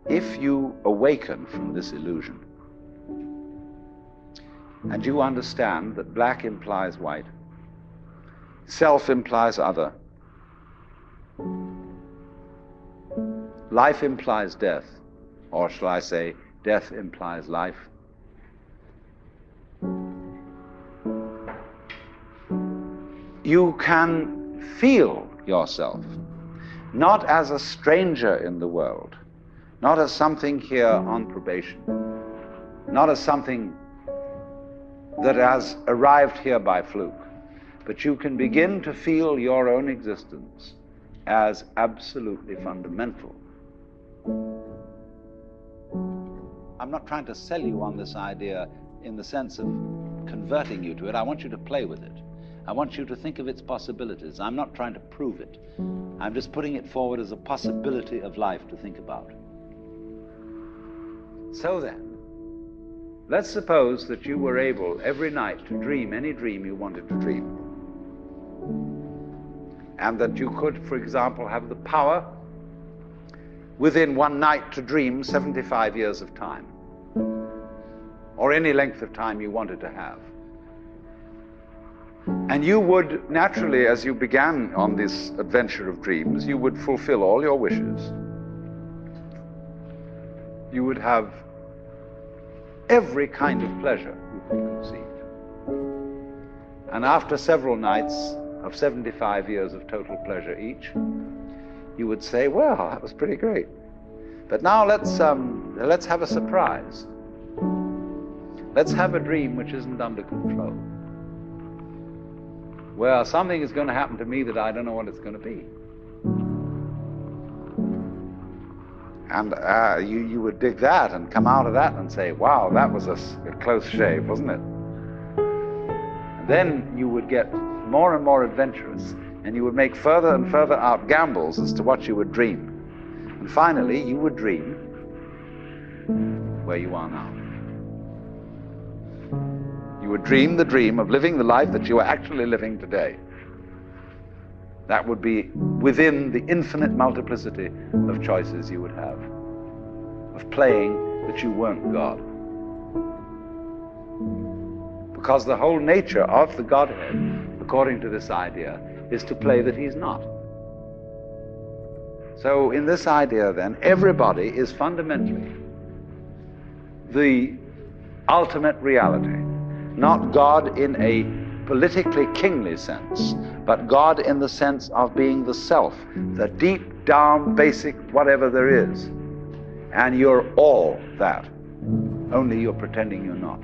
if you awaken from this illusion, and you understand that black implies white, self implies other, life implies death, or shall I say, death implies life, you can feel yourself not as a stranger in the world, not as something here on probation, not as something that has arrived here by fluke, but you can begin to feel your own existence as absolutely fundamental. I'm not trying to sell you on this idea in the sense of converting you to it. I want you to play with it. I want you to think of its possibilities. I'm not trying to prove it. I'm just putting it forward as a possibility of life to think about. So then, let's suppose that you were able every night to dream any dream you wanted to dream. And that you could, for example, have the power within one night to dream 75 years of time, or any length of time you wanted to have. And you would naturally, as you began on this adventure of dreams, you would fulfill all your wishes. You would have every kind of pleasure you could conceive. And after several nights of 75 years of total pleasure each, you would say, well, that was pretty great. But now let's have a surprise. Let's have a dream which isn't under control. Well, something is going to happen to me that I don't know what it's going to be. And you would dig that and come out of that and say, wow, that was a close shave, wasn't it? And then you would get more and more adventurous, and you would make further and further out gambles as to what you would dream. And finally, you would dream where you are now. You would dream the dream of living the life that you are actually living today. That would be within the infinite multiplicity of choices you would have, of playing that you weren't God. Because the whole nature of the Godhead, according to this idea, is to play that he's not. So in this idea then, everybody is fundamentally the ultimate reality. Not God in a politically kingly sense, but God in the sense of being the self, the deep down basic whatever there is. And you're all that, only you're pretending you're not.